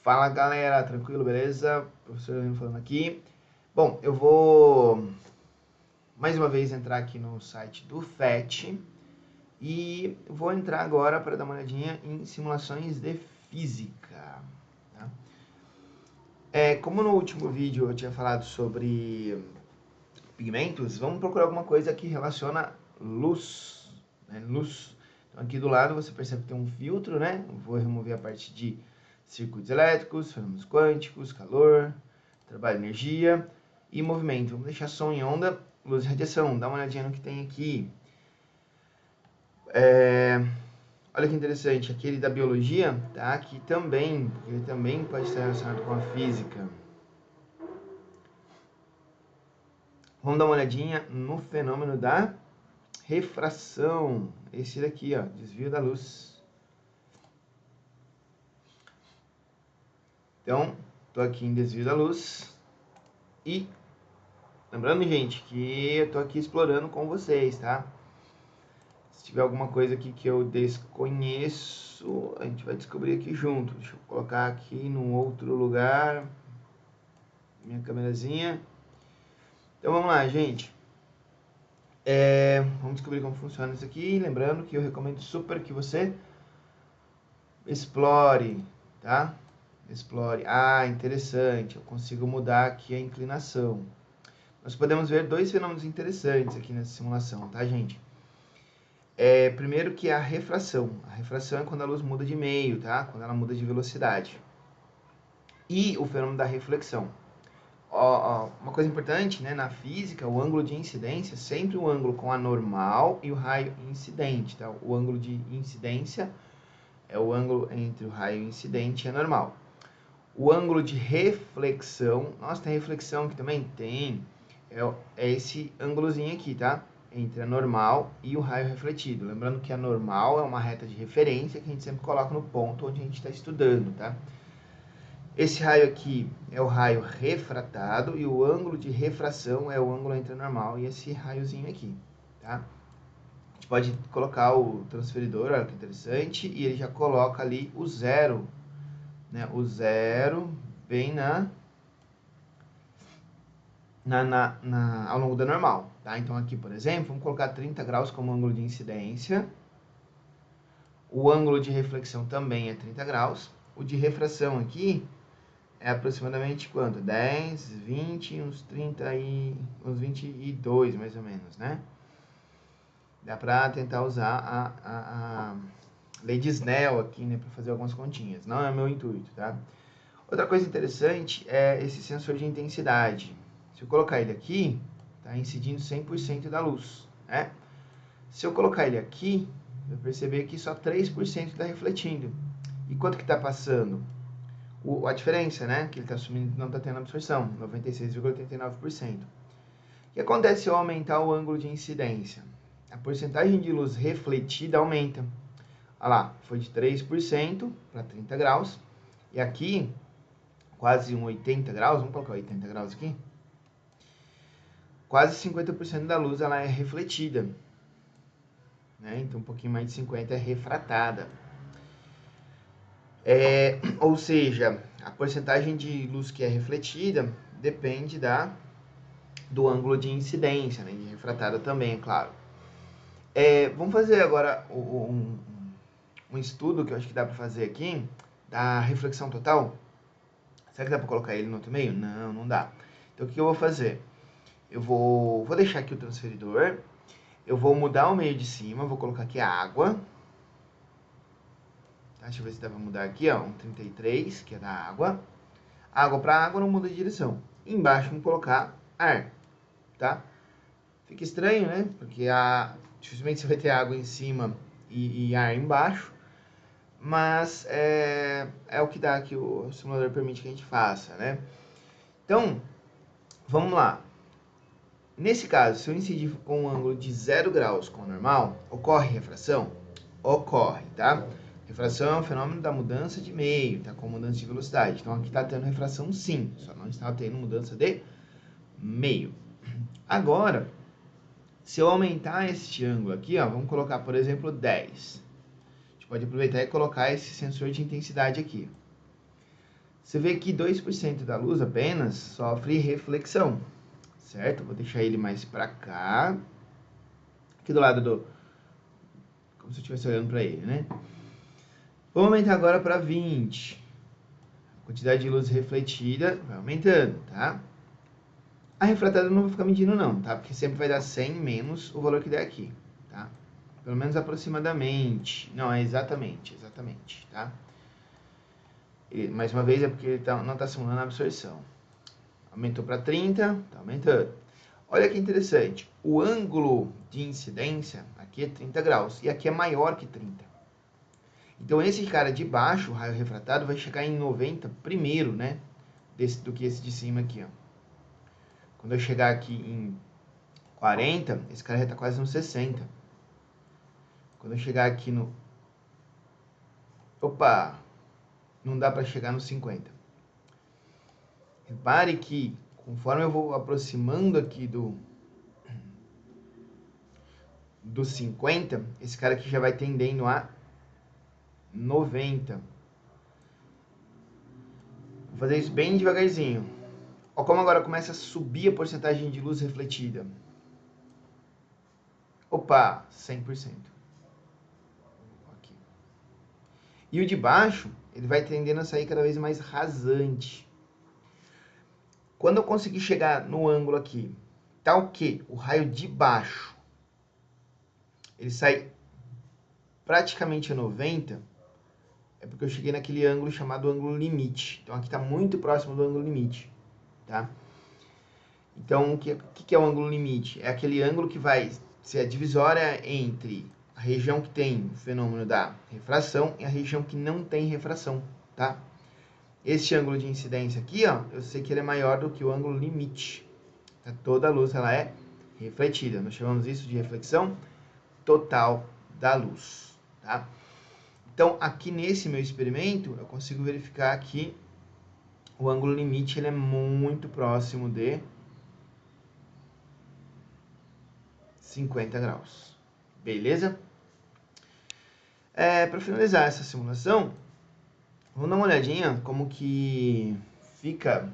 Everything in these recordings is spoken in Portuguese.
Fala galera, tranquilo, beleza? Professor Leandro falando aqui. Bom, eu vou mais uma vez entrar aqui no site do FET e vou entrar agora para dar uma olhadinha em simulações de física. Tá? Como no último vídeo eu tinha falado sobre pigmentos, vamos procurar alguma coisa que relaciona luz. Luz. Então aqui do lado você percebe que tem um filtro, né? Eu vou remover a parte de circuitos elétricos, fenômenos quânticos, calor, trabalho, energia e movimento. Vamos deixar som e onda, luz e radiação. Dá uma olhadinha no que tem aqui. Olha que interessante, aquele da biologia, tá aqui também, porque ele também pode estar relacionado com a física. Vamos dar uma olhadinha no fenômeno da refração. Esse daqui, ó, desvio da luz. Então, tô aqui em desvio da luz e lembrando, gente, que eu tô aqui explorando com vocês, tá? Se tiver alguma coisa aqui que eu desconheço, a gente vai descobrir aqui junto. Deixa eu colocar aqui num outro lugar minha câmerazinha. Então vamos lá, gente. Vamos descobrir como funciona isso aqui. Lembrando que eu recomendo super que você explore, tá? Explore. Ah, interessante. Eu consigo mudar aqui a inclinação. Nós podemos ver dois fenômenos interessantes aqui nessa simulação, tá, gente? Primeiro que é a refração. A refração é quando a luz muda de meio, tá? Quando ela muda de velocidade. E o fenômeno da reflexão. Uma coisa importante, né? Na física, o ângulo de incidência é sempre o ângulo com a normal e o raio incidente, tá? O ângulo de incidência é o ângulo entre o raio incidente e a normal. O ângulo de reflexão, nossa, tem reflexão aqui também? Tem. É esse ângulozinho aqui, tá? Entre a normal e o raio refletido. Lembrando que a normal é uma reta de referência que a gente sempre coloca no ponto onde a gente está estudando, tá? Esse raio aqui é o raio refratado e o ângulo de refração é o ângulo entre a normal e esse raiozinho aqui, tá? A gente pode colocar o transferidor, olha que interessante, e ele já coloca ali o zero, né? O zero bem ao longo da normal, tá? Então aqui, por exemplo, vamos colocar 30 graus como ângulo de incidência. O ângulo de reflexão também é 30 graus. O de refração aqui é aproximadamente quanto? 10, 20, uns 30 e uns 22 mais ou menos, né? Dá para tentar usar a lei de Snell aqui, né, para fazer algumas continhas. Não é meu intuito, tá? Outra coisa interessante é esse sensor de intensidade. Se eu colocar ele aqui, está incidindo 100% da luz, né? Se eu colocar ele aqui, eu vou perceber que só 3% está refletindo. E quanto que está passando? A diferença, né? Que ele está assumindo que não está tendo absorção, 96,89%. O que acontece se eu aumentar o ângulo de incidência? A porcentagem de luz refletida aumenta. Olha lá, foi de 3% para 30 graus. E aqui, quase 80 graus, vamos colocar 80 graus aqui. Quase 50% da luz ela é refletida, né? Então um pouquinho mais de 50% é refratada. Ou seja, a porcentagem de luz que é refletida depende do ângulo de incidência, né? De refratada também, é claro. Vamos fazer agora um estudo que eu acho que dá para fazer aqui, da reflexão total. Será que dá para colocar ele no outro meio? Não, não dá. Então o que eu vou fazer? Eu vou deixar aqui o transferidor, eu vou mudar o meio de cima, vou colocar aqui a água. Tá? Deixa eu ver se dá para mudar aqui, ó, um 33, que é da água. Água para água não muda de direção. Embaixo vamos colocar ar, tá? Fica estranho, né? Porque dificilmente você vai ter água em cima e ar embaixo. Mas é o que dá que o simulador permite que a gente faça, né? Então, vamos lá. Nesse caso, se eu incidir com um ângulo de 0 graus com o normal, ocorre refração? Ocorre, tá? Refração é um fenômeno da mudança de meio, tá? Com mudança de velocidade. Então, aqui está tendo refração sim, só não está tendo mudança de meio. Agora, se eu aumentar este ângulo aqui, ó, vamos colocar, por exemplo, 10. A gente pode aproveitar e colocar esse sensor de intensidade aqui. Você vê que 2% da luz apenas sofre reflexão, certo? Vou deixar ele mais para cá, aqui do lado do... como se eu estivesse olhando para ele, né? Vou aumentar agora para 20. A quantidade de luz refletida vai aumentando, tá? A refratada eu não vou ficar medindo não, tá? Porque sempre vai dar 100 menos o valor que der aqui, tá? Pelo menos aproximadamente. Não, é exatamente, tá? E, mais uma vez é porque ele não está simulando a absorção. Aumentou para 30, tá aumentando. Olha que interessante, o ângulo de incidência aqui é 30 graus e aqui é maior que 30. Então esse cara de baixo, o raio refratado, vai chegar em 90 primeiro, né? Do que esse de cima aqui, ó. Quando eu chegar aqui em 40, esse cara já está quase no 60. Quando eu chegar aqui no... Opa! Não dá para chegar no 50. Repare que, conforme eu vou aproximando aqui do 50, esse cara aqui já vai tendendo a 90. Vou fazer isso bem devagarzinho. Olha como agora começa a subir a porcentagem de luz refletida. Opa, 100%. Aqui. E o de baixo, ele vai tendendo a sair cada vez mais rasante. Quando eu conseguir chegar no ângulo aqui, tal que o raio de baixo, ele sai praticamente a 90, é porque eu cheguei naquele ângulo chamado ângulo limite. Então aqui está muito próximo do ângulo limite, tá? Então o que é o ângulo limite? É aquele ângulo que vai ser a divisória entre a região que tem o fenômeno da refração e a região que não tem refração, tá? Este ângulo de incidência aqui, ó, eu sei que ele é maior do que o ângulo limite. Tá? Toda a luz ela é refletida. Nós chamamos isso de reflexão total da luz, tá? Então, aqui nesse meu experimento, eu consigo verificar que o ângulo limite ele é muito próximo de 50 graus. Beleza? Para finalizar essa simulação, vamos dar uma olhadinha como que fica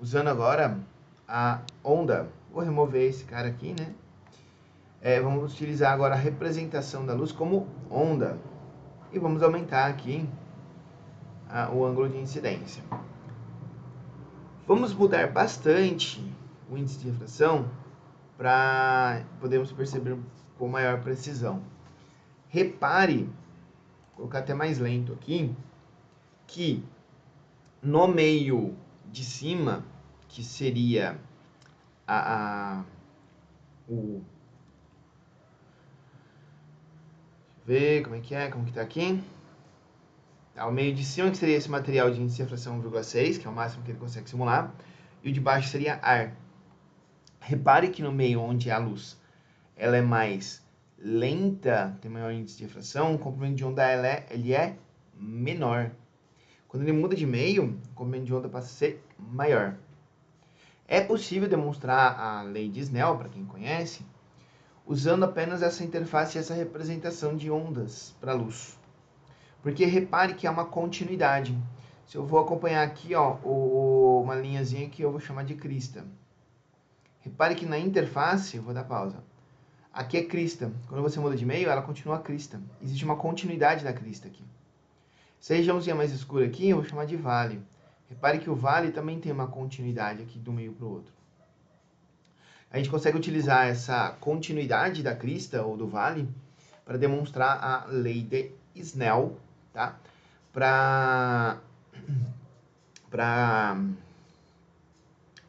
usando agora a onda. Vou remover esse cara aqui, né? Vamos utilizar agora a representação da luz como onda. E vamos aumentar aqui o ângulo de incidência. Vamos mudar bastante o índice de refração para podermos perceber com maior precisão. Repare, vou colocar até mais lento aqui, que no meio de cima, que seria o... Deixa eu ver como que tá aqui. O meio de cima, que seria esse material de índice de refração 1,6, que é o máximo que ele consegue simular, e o de baixo seria ar. Repare que no meio onde a luz ela é mais lenta, tem maior índice de refração, o comprimento de onda ele é menor. Quando ele muda de meio, o comprimento de onda passa a ser maior. É possível demonstrar a lei de Snell, para quem conhece, usando apenas essa interface e essa representação de ondas para a luz. Porque repare que há uma continuidade. Se eu vou acompanhar aqui, ó, uma linhazinha que eu vou chamar de crista. Repare que na interface, vou dar pausa, aqui é crista. Quando você muda de meio, ela continua crista. Existe uma continuidade da crista aqui. Essa regiãozinha mais escura aqui, eu vou chamar de vale. Repare que o vale também tem uma continuidade aqui do meio para o outro. A gente consegue utilizar essa continuidade da crista ou do vale para demonstrar a lei de Snell, tá? Para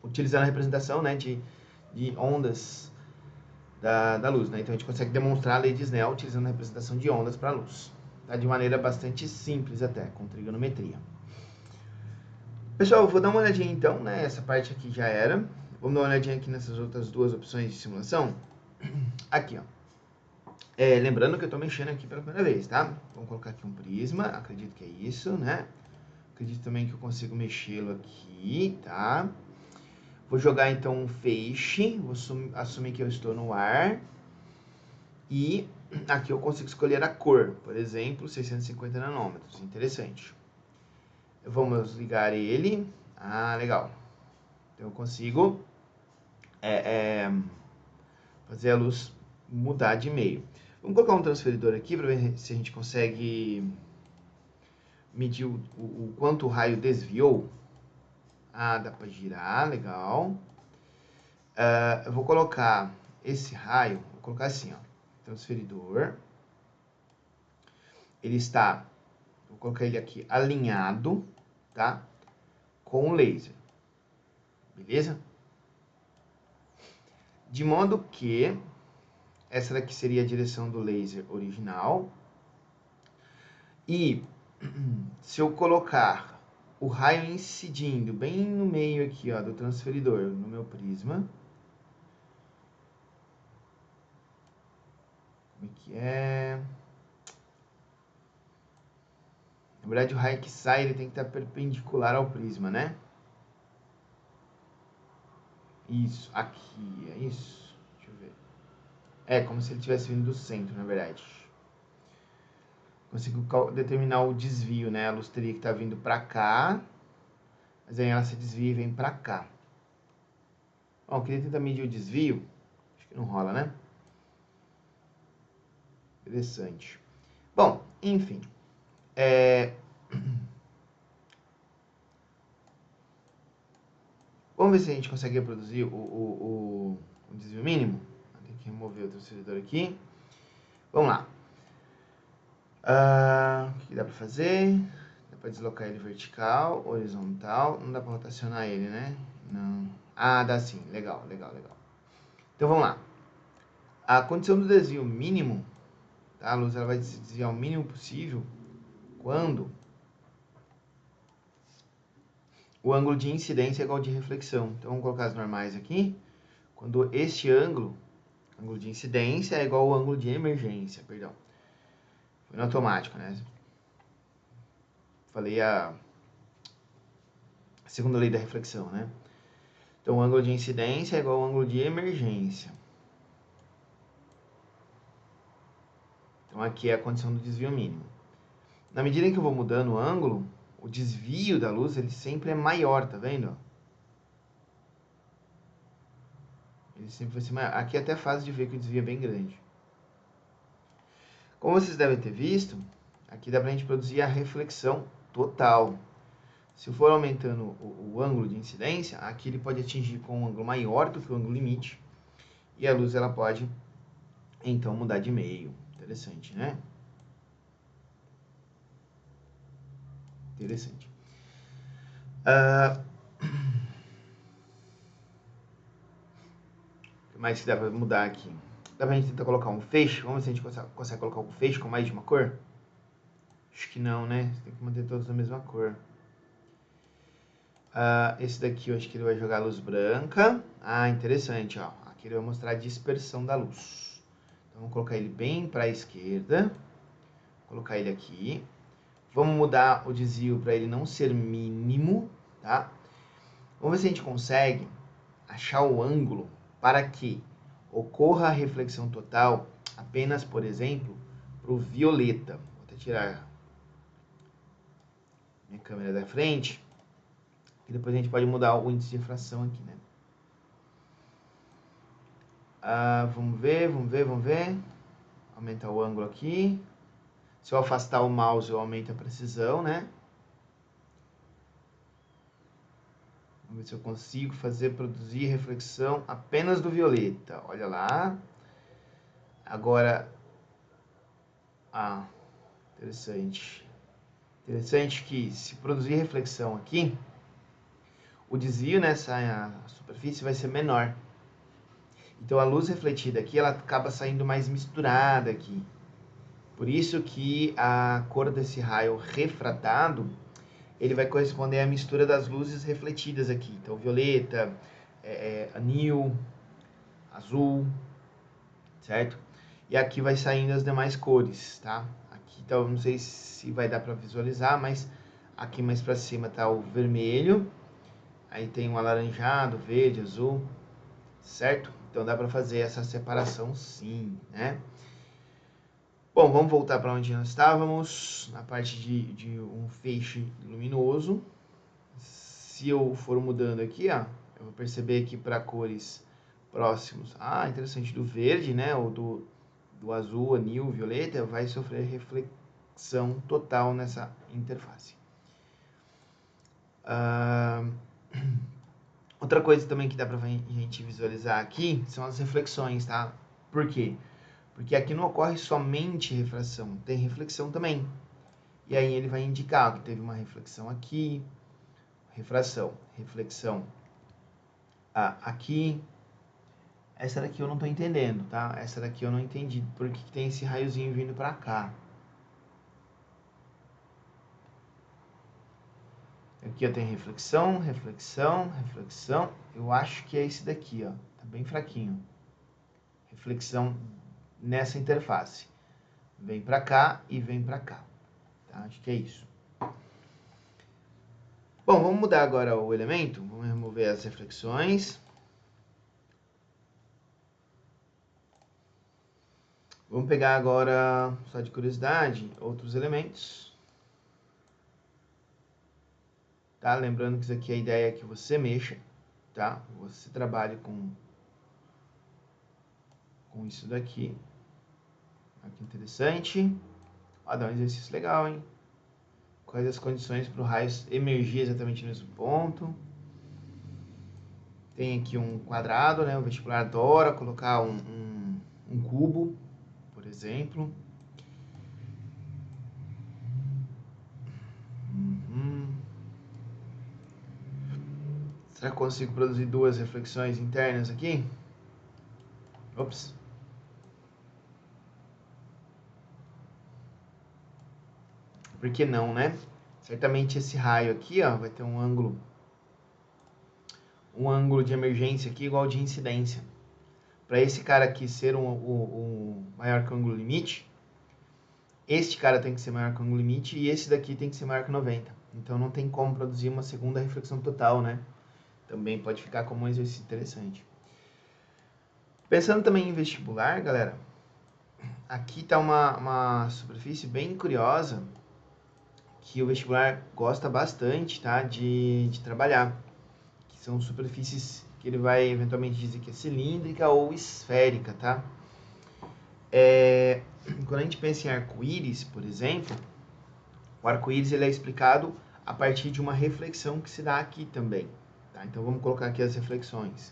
utilizar a representação, né, de ondas da luz, né? Então a gente consegue demonstrar a lei de Snell utilizando a representação de ondas para a luz, tá? De maneira bastante simples até, com trigonometria. Pessoal, eu vou dar uma olhadinha então, né? Essa parte aqui já era. Vamos dar uma olhadinha aqui nessas outras duas opções de simulação. Aqui, ó. Lembrando que eu estou mexendo aqui pela primeira vez, tá? Vamos colocar aqui um prisma, acredito que é isso, né? Acredito também que eu consigo mexê-lo aqui, tá? Vou jogar então um feixe, vou assumir que eu estou no ar. E aqui eu consigo escolher a cor, por exemplo, 650 nanômetros, interessante. Vamos ligar ele. Ah, legal. Então eu consigo fazer a luz mudar de meio. Vamos colocar um transferidor aqui para ver se a gente consegue medir o quanto o raio desviou. Ah, dá para girar, legal. Eu vou colocar esse raio, vou colocar assim, ó, transferidor. Ele está, vou colocar ele aqui alinhado, tá? Com o laser, beleza? De modo que essa daqui seria a direção do laser original. E se eu colocar o raio incidindo bem no meio aqui, ó, do transferidor, no meu prisma. Como é que é? Na verdade, o raio que sai, ele tem que estar perpendicular ao prisma, né? Isso, aqui, é isso. Deixa eu ver. É, como se ele tivesse vindo do centro, na verdade. Consigo determinar o desvio, né? A luz teria que estar vindo pra cá, mas aí ela se desvia e vem pra cá. Bom, eu queria tentar medir o desvio. Acho que não rola, né? Interessante. Bom, enfim. Vamos ver se a gente consegue reproduzir o desvio mínimo. Tem que remover o transferidor aqui. Vamos lá. O que dá para fazer? Dá para deslocar ele vertical, horizontal. Não dá para rotacionar ele, né? Não. Ah, dá sim. Legal, legal, legal. Então vamos lá. A condição do desvio mínimo, tá? A luz ela vai se desviar o mínimo possível quando o ângulo de incidência é igual ao de reflexão. Então vamos colocar as normais aqui. Quando este ângulo de incidência é igual ao ângulo de emergência, perdão. Foi no automático, né? Falei a segunda lei da reflexão, né? Então, o ângulo de incidência é igual ao ângulo de emergência. Então, aqui é a condição do desvio mínimo. Na medida em que eu vou mudando o ângulo, o desvio da luz, ele sempre é maior, tá vendo? Ele sempre vai ser maior. Aqui é até fácil de ver que o desvio é bem grande. Como vocês devem ter visto, aqui dá pra gente produzir a reflexão total. Se eu for aumentando o ângulo de incidência, aqui ele pode atingir com um ângulo maior do que o ângulo limite. E a luz ela pode, então, mudar de meio. Interessante, né? Interessante. O que mais que dá pra mudar aqui? Dá pra gente tentar colocar um feixe? Vamos ver se a gente consegue colocar um feixe com mais de uma cor? Acho que não, né? Você tem que manter todos da mesma cor. Esse daqui eu acho que ele vai jogar a luz branca. Ah, interessante, ó. Aqui ele vai mostrar a dispersão da luz. Então, vamos colocar ele bem para a esquerda. Vou colocar ele aqui. Vamos mudar o desvio para ele não ser mínimo, tá? Vamos ver se a gente consegue achar o ângulo para que ocorra a reflexão total apenas, por exemplo, para o violeta. Vou até tirar minha câmera da frente, que depois a gente pode mudar o índice de refração aqui, né? Vamos ver. Aumentar o ângulo aqui. Se eu afastar o mouse, eu aumento a precisão, né? Vamos ver se eu consigo produzir reflexão apenas do violeta. Olha lá. Agora, interessante. Interessante que se produzir reflexão aqui, o desvio nessa superfície vai ser menor. Então a luz refletida aqui, ela acaba saindo mais misturada aqui. Por isso que a cor desse raio refratado, ele vai corresponder à mistura das luzes refletidas aqui. Então violeta, anil, azul, certo? E aqui vai saindo as demais cores, tá? Aqui então, não sei se vai dar para visualizar, mas aqui mais para cima tá o vermelho, aí tem um alaranjado, verde, azul, certo? Então dá para fazer essa separação sim, né? Bom, vamos voltar para onde nós estávamos, na parte de um feixe luminoso. Se eu for mudando aqui, ó, eu vou perceber que para cores próximos, interessante, do verde, né, ou do azul, anil, violeta, vai sofrer reflexão total nessa interface. Outra coisa também que dá para a gente visualizar aqui são as reflexões, tá? Por quê? Porque aqui não ocorre somente refração, tem reflexão também. E aí ele vai indicar que teve uma reflexão aqui, reflexão aqui. Essa daqui eu não estou entendendo, tá? Essa daqui eu não entendi porque tem esse raiozinho vindo para cá. Aqui eu tenho reflexão, reflexão, reflexão. Eu acho que é esse daqui, ó. Tá bem fraquinho. Reflexão nessa interface. Vem para cá e vem para cá. Tá? Acho que é isso. Bom, vamos mudar agora o elemento. Vamos remover as reflexões. Vamos pegar agora, só de curiosidade, outros elementos. Tá? Lembrando que isso aqui a ideia é que você mexa, tá? Você trabalhe com isso daqui. Olha que interessante. Ó, dá um exercício legal, hein? Quais as condições para o raio emergir exatamente nesse ponto? Tem aqui um quadrado, né? O vestibular adora colocar um cubo, por exemplo. Será que eu consigo produzir duas reflexões internas aqui? Ops. Por que não, né? Certamente esse raio aqui, ó, vai ter um ângulo de emergência aqui igual de incidência. Para esse cara aqui ser um maior que o ângulo limite, este cara tem que ser maior que o ângulo limite e esse daqui tem que ser maior que 90. Então não tem como produzir uma segunda reflexão total, né? Também pode ficar como um exercício interessante. Pensando também em vestibular, galera, aqui está uma superfície bem curiosa que o vestibular gosta bastante, tá, de trabalhar, que são superfícies que ele vai eventualmente dizer que é cilíndrica ou esférica, tá? Quando a gente pensa em arco-íris, por exemplo, o arco-íris ele é explicado a partir de uma reflexão que se dá aqui também, tá? Então vamos colocar aqui as reflexões.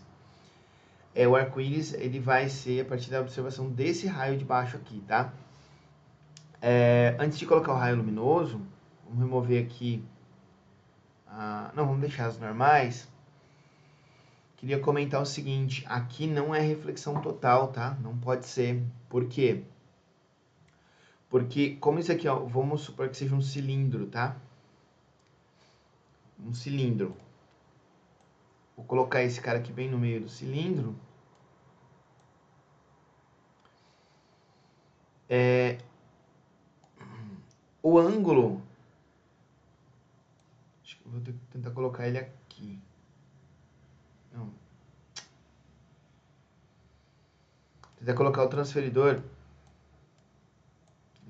O arco-íris ele vai ser a partir da observação desse raio de baixo aqui, tá? Antes de colocar o raio luminoso, vamos remover aqui. Não, vamos deixar as normais. Queria comentar o seguinte: aqui não é reflexão total, tá? Não pode ser. Por quê? Porque, como isso aqui, ó, vamos supor que seja um cilindro, tá? Um cilindro. Vou colocar esse cara aqui bem no meio do cilindro. O ângulo. Acho que eu vou tentar colocar ele aqui. Não. Vou tentar colocar o transferidor.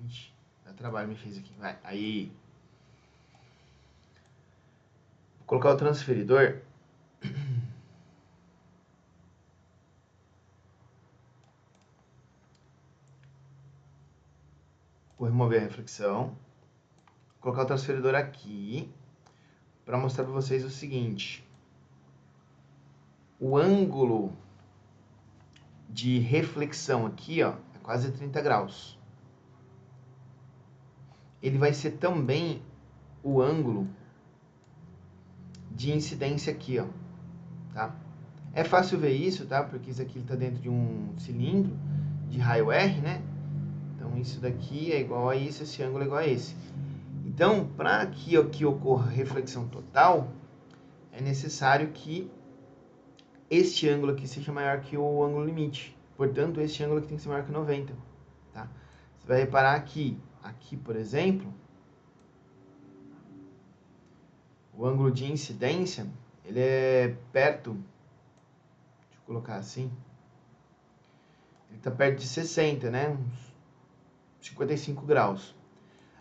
Ixi, dá trabalho me fez aqui. Vai, aí. Vou colocar o transferidor. Vou remover a reflexão. Vou colocar o transferidor aqui para mostrar para vocês o seguinte: o ângulo de reflexão aqui, ó, é quase 30 graus. Ele vai ser também o ângulo de incidência aqui, ó, tá? É fácil ver isso, tá? Porque isso aqui está dentro de um cilindro de raio R, né? Então isso daqui é igual a isso, esse ângulo é igual a esse. Então, para que aqui ocorra reflexão total, é necessário que este ângulo aqui seja maior que o ângulo limite. Portanto, este ângulo aqui tem que ser maior que 90. Tá? Você vai reparar que aqui, por exemplo, o ângulo de incidência, ele é perto, deixa eu colocar assim, ele está perto de 60, né? 55 graus.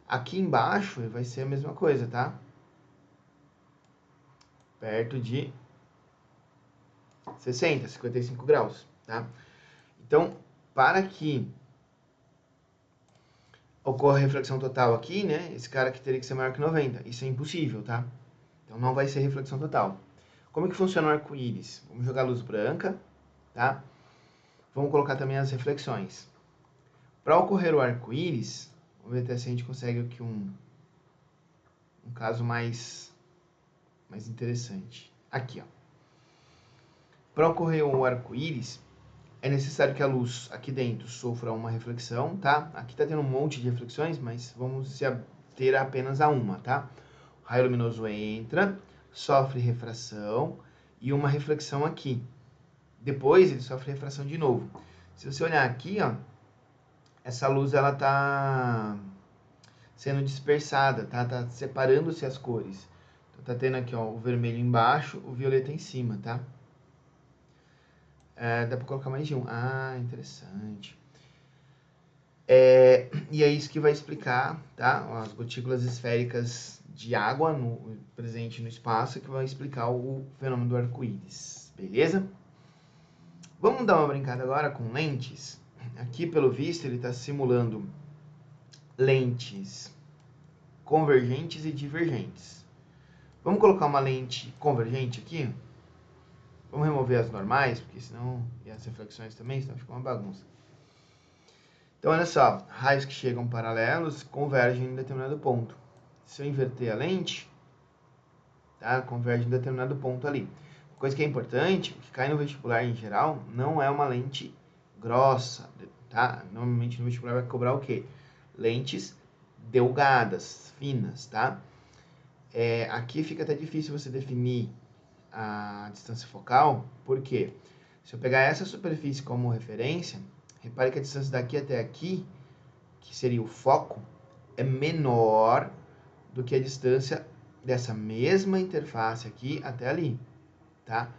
Aqui embaixo vai ser a mesma coisa, tá? Perto de 60, 55 graus, tá? Então, para que ocorra reflexão total aqui, né? Esse cara aqui teria que ser maior que 90. Isso é impossível, tá? Então, não vai ser reflexão total. Como é que funciona o arco-íris? Vamos jogar luz branca, tá? Vamos colocar também as reflexões. Para ocorrer o arco-íris, vamos ver até se a gente consegue aqui um caso mais interessante. Aqui, ó. Para ocorrer o arco-íris, é necessário que a luz aqui dentro sofra uma reflexão, tá? Aqui tá tendo um monte de reflexões, mas vamos se ater apenas a uma, tá? O raio luminoso entra, sofre refração e uma reflexão aqui. Depois ele sofre refração de novo. Se você olhar aqui, ó, essa luz ela tá sendo dispersada, tá? Tá separando-se as cores. Então tá tendo aqui, ó, o vermelho embaixo, o violeta em cima, tá? Dá para colocar mais de um. Ah, interessante. E é isso que vai explicar, tá? As gotículas esféricas de água presente no espaço, que vai explicar o fenômeno do arco-íris, beleza? Vamos dar uma brincada agora com lentes. Aqui, pelo visto, ele está simulando lentes convergentes e divergentes. Vamos colocar uma lente convergente aqui? Vamos remover as normais, porque senão... E as reflexões também, senão fica uma bagunça. Então, olha só. Raios que chegam paralelos convergem em determinado ponto. Se eu inverter a lente, tá? Converge em determinado ponto ali. Coisa que é importante, o que cai no vestibular em geral, não é uma lente grossa, tá? Normalmente no vestibular vai cobrar o quê? Lentes delgadas, finas, tá? Aqui fica até difícil você definir a distância focal, porque se eu pegar essa superfície como referência, repare que a distância daqui até aqui, que seria o foco, é menor do que a distância dessa mesma interface aqui até ali, tá?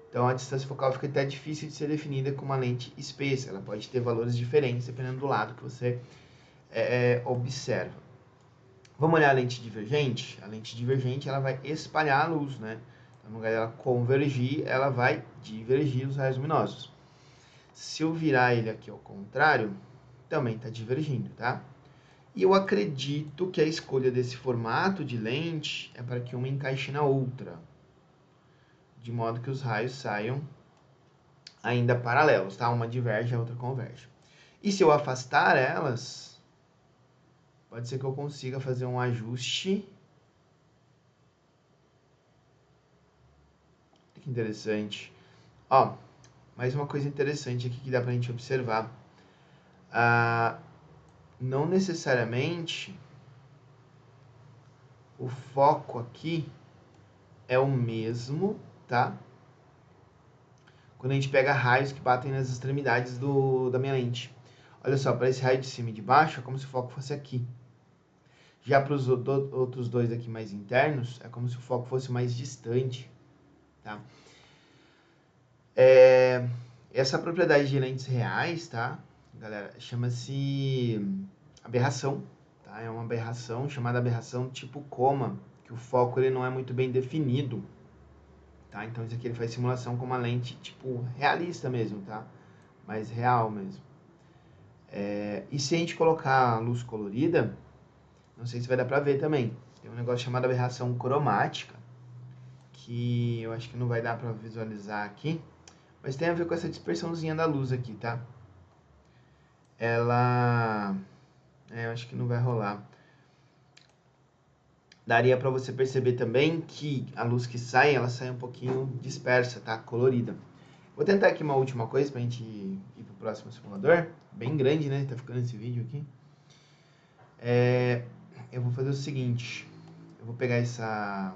Então a distância focal fica até difícil de ser definida com uma lente espessa, ela pode ter valores diferentes dependendo do lado que você observa. Vamos olhar a lente divergente? A lente divergente ela vai espalhar a luz, né? Então, no lugar dela convergir, ela vai divergir os raios luminosos. Se eu virar ele aqui ao contrário, também está divergindo, tá? E eu acredito que a escolha desse formato de lente é para que uma encaixe na outra, de modo que os raios saiam ainda paralelos, tá? Uma diverge, a outra converge. E se eu afastar elas, pode ser que eu consiga fazer um ajuste. Que interessante. Ó, mais uma coisa interessante aqui que dá pra gente observar. Não necessariamente o foco aqui é o mesmo, tá? Quando a gente pega raios que batem nas extremidades da minha lente. Olha só, para esse raio de cima e de baixo é como se o foco fosse aqui. Já para os outros dois aqui mais internos, é como se o foco fosse mais distante, tá? Essa propriedade de lentes reais, tá, galera, chama-se aberração, tá? É uma aberração chamada aberração tipo coma, que o foco ele não é muito bem definido, tá? Então isso aqui ele faz simulação com uma lente tipo realista mesmo, tá? Mais real mesmo. E se a gente colocar a luz colorida, não sei se vai dar pra ver também, tem um negócio chamado aberração cromática, que eu acho que não vai dar pra visualizar aqui, mas tem a ver com essa dispersãozinha da luz aqui, tá? Ela... eu acho que não vai rolar. Daria pra você perceber também que a luz que sai, ela sai um pouquinho dispersa, tá? Colorida. Vou tentar aqui uma última coisa pra gente ir pro próximo simulador. Bem grande, né? Tá ficando esse vídeo aqui. Eu vou fazer o seguinte. Eu vou pegar essa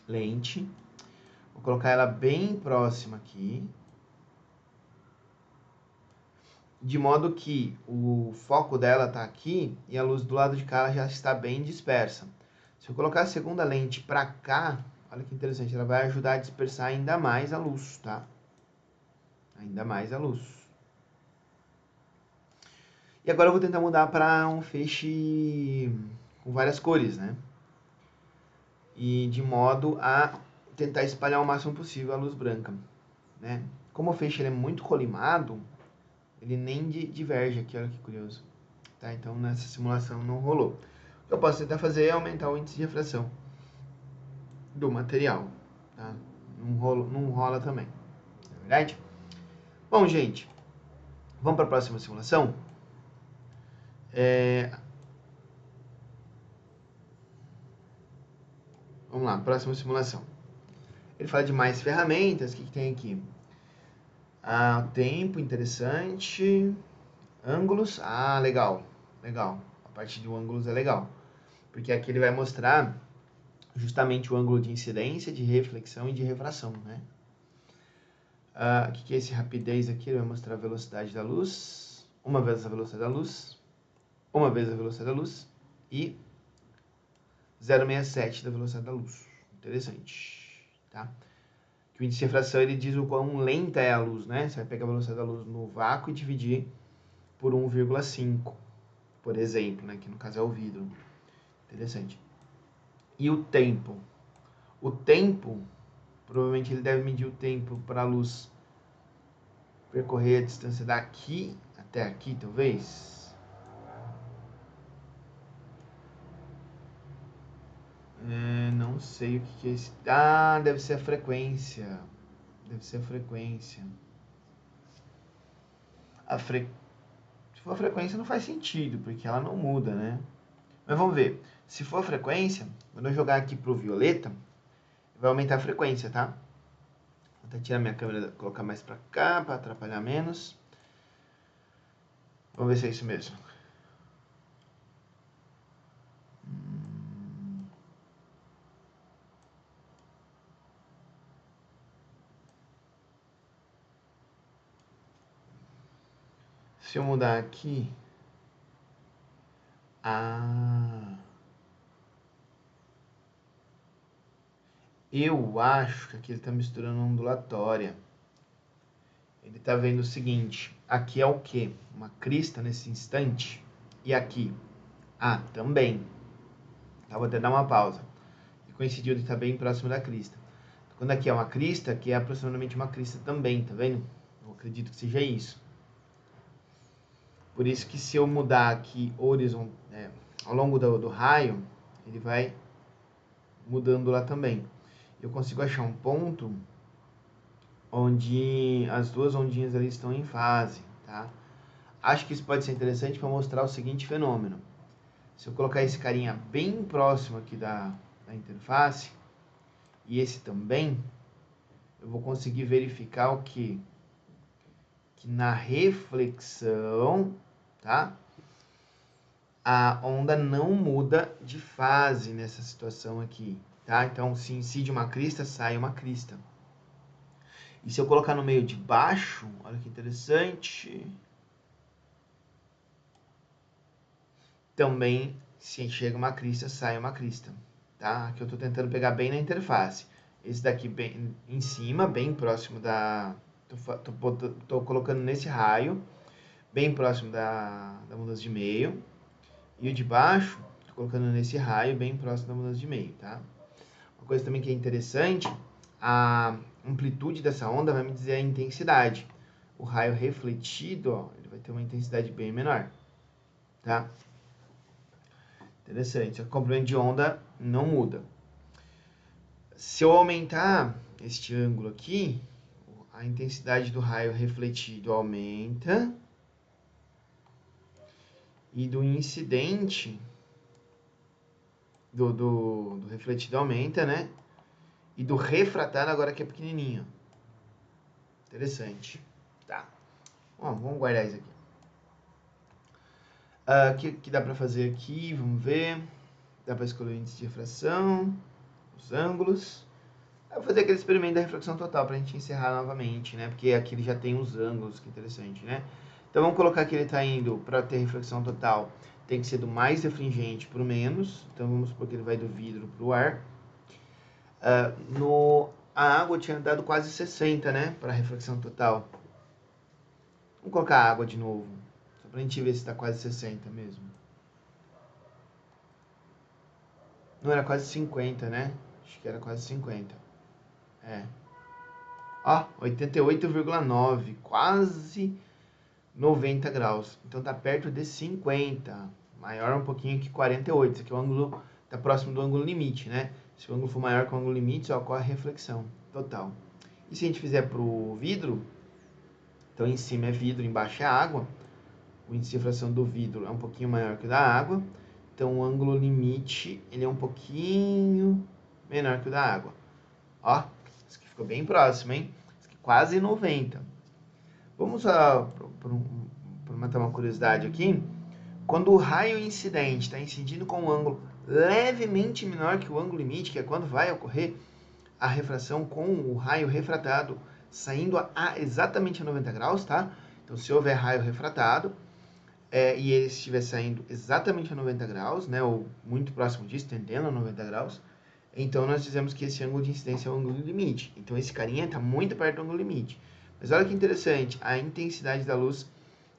lente. Vou colocar ela bem próxima aqui. De modo que o foco dela está aqui e a luz do lado de cá ela já está bem dispersa. Se eu colocar a segunda lente para cá, olha que interessante, ela vai ajudar a dispersar ainda mais a luz, tá? Ainda mais a luz. E agora eu vou tentar mudar para um feixe com várias cores, né? E de modo a tentar espalhar o máximo possível a luz branca, né? Como o feixe ele é muito colimado, ele nem diverge aqui, olha que curioso. Tá? Então nessa simulação não rolou. O que eu posso tentar fazer é aumentar o índice de refração do material. Tá? Não rola também. Não é verdade? Bom, gente, vamos para a próxima simulação? Vamos lá, próxima simulação. Ele fala de mais ferramentas. O que tem aqui? Tempo, interessante. Ângulos. Legal. Legal. A parte do ângulos é legal. Porque aqui ele vai mostrar justamente o ângulo de incidência, de reflexão e de refração, né? O que é esse rapidez aqui? Ele vai mostrar a velocidade da luz. Uma vez a velocidade da luz. Uma vez a velocidade da luz. E 0,67 da velocidade da luz. Interessante. Tá? Que o índice de refração ele diz o quão lenta é a luz, né? Você vai pegar a velocidade da luz no vácuo e dividir por 1,5, por exemplo, né? Que no caso é o vidro. Interessante. E o tempo? O tempo, provavelmente ele deve medir o tempo para a luz percorrer a distância daqui até aqui, talvez. Não sei o que é esse. Deve ser a frequência. Deve ser a frequência. Se for a frequência não faz sentido, porque ela não muda, né? Mas vamos ver. Se for a frequência, quando eu jogar aqui pro violeta, vai aumentar a frequência, tá? Vou até tirar minha câmera, colocar mais pra cá, pra atrapalhar menos. Vamos ver se é isso mesmo. Se eu mudar aqui... Eu acho que aqui ele está misturando ondulatória. Ele está vendo o seguinte, aqui é o quê? Uma crista nesse instante. E aqui? Também. Tá, vou até dar uma pausa. E coincidiu de estar bem próximo da crista. Quando aqui é uma crista, aqui é aproximadamente uma crista também, tá vendo? Eu acredito que seja isso. Por isso que se eu mudar aqui ao longo do raio, ele vai mudando lá também. Eu consigo achar um ponto onde as duas ondinhas ali estão em fase, tá? Acho que isso pode ser interessante para mostrar o seguinte fenômeno. Se eu colocar esse carinha bem próximo aqui da interface, e esse também, eu vou conseguir verificar o quê? Que na reflexão, tá? A onda não muda de fase nessa situação aqui, tá? Então, se incide uma crista, sai uma crista. E se eu colocar no meio de baixo, olha que interessante. Também, se chega uma crista, sai uma crista, tá? Aqui eu estou tentando pegar bem na interface. Esse daqui bem em cima, bem próximo da... Tô colocando nesse raio, bem próximo da mudança de meio. E o de baixo, tô colocando nesse raio, bem próximo da mudança de meio, tá? Uma coisa também que é interessante, a amplitude dessa onda vai me dizer a intensidade. O raio refletido, ó, ele vai ter uma intensidade bem menor, tá? Interessante. O comprimento de onda não muda. Se eu aumentar este ângulo aqui, a intensidade do raio refletido aumenta e do incidente do refletido aumenta, né? E do refratado agora que é pequenininho. Interessante. Tá. Bom, vamos guardar isso aqui. O que dá para fazer aqui? Vamos ver. Dá para escolher o índice de refração, os ângulos. Eu vou fazer aquele experimento da reflexão total para a gente encerrar novamente, né? Porque aqui ele já tem os ângulos, que interessante, né? Então vamos colocar que ele está indo para ter reflexão total. Tem que ser do mais refringente para o menos. Então vamos supor que ele vai do vidro para o ar. A água tinha dado quase 60, né? Para reflexão total. Vamos colocar a água de novo. Só Só pra gente ver se tá quase 60 mesmo. Não, era quase 50, né? Acho que era quase 50. É. Ó, 88,9, quase 90 graus. Então tá perto de 50. Maior um pouquinho que 48. Esse aqui é o ângulo, tá próximo do ângulo limite, né? Se o ângulo for maior que o ângulo limite, só ocorre reflexão total. E se a gente fizer pro vidro, então em cima é vidro, embaixo é água. O índice de refração do vidro é um pouquinho maior que o da água. Então o ângulo limite, ele é um pouquinho menor que o da água. Ó, isso aqui ficou bem próximo, hein? Isso aqui quase 90. Vamos para matar uma curiosidade aqui. Quando o raio incidente está incidindo com um ângulo levemente menor que o ângulo limite, que é quando vai ocorrer a refração com o raio refratado saindo a exatamente a 90 graus, tá? Então, se houver raio refratado e ele estiver saindo exatamente a 90 graus, né, ou muito próximo disso, tendendo a 90 graus, então nós dizemos que esse ângulo de incidência é o ângulo limite. Então, esse carinha está muito perto do ângulo limite. Mas olha que interessante, a intensidade da luz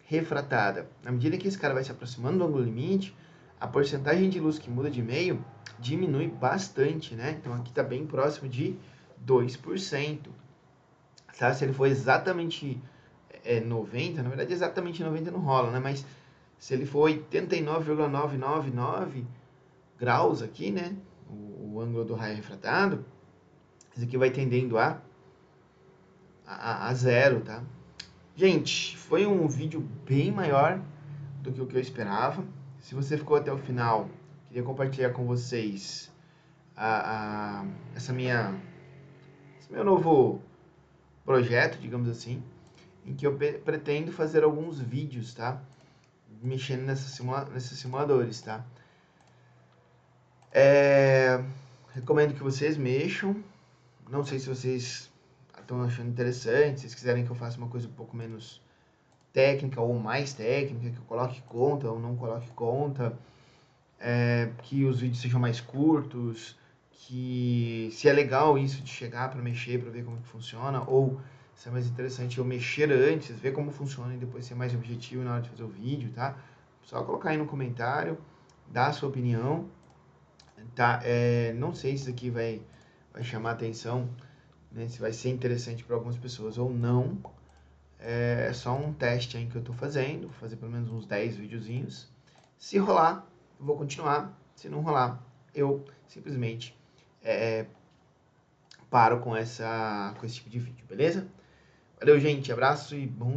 refratada. Na medida que esse cara vai se aproximando do ângulo limite, a porcentagem de luz que muda de meio diminui bastante, né? Então aqui está bem próximo de 2%. Tá? Se ele for exatamente 90, na verdade exatamente 90 não rola, né? Mas se ele for 89,999 graus aqui, né? O ângulo do raio refratado, isso aqui vai tendendo a zero, tá? Gente, foi um vídeo bem maior do que o que eu esperava. Se você ficou até o final, queria compartilhar com vocês esse meu novo projeto, digamos assim, em que eu pretendo fazer alguns vídeos, tá? Mexendo nesses simuladores, tá? Recomendo que vocês mexam. Não sei se vocês estão achando interessante, se vocês quiserem que eu faça uma coisa um pouco menos técnica ou mais técnica, que eu coloque conta ou não coloque conta, que os vídeos sejam mais curtos, que se é legal isso de chegar para mexer, para ver como que funciona, ou se é mais interessante eu mexer antes, ver como funciona e depois ser mais objetivo na hora de fazer o vídeo, tá? Só colocar aí no comentário, dar a sua opinião, tá? Não sei se isso aqui vai chamar atenção, né? Se vai ser interessante para algumas pessoas ou não. É só um teste aí que eu tô fazendo, vou fazer pelo menos uns 10 videozinhos. Se rolar, eu vou continuar. Se não rolar, eu simplesmente paro com esse tipo de vídeo, beleza? Valeu, gente, abraço e bom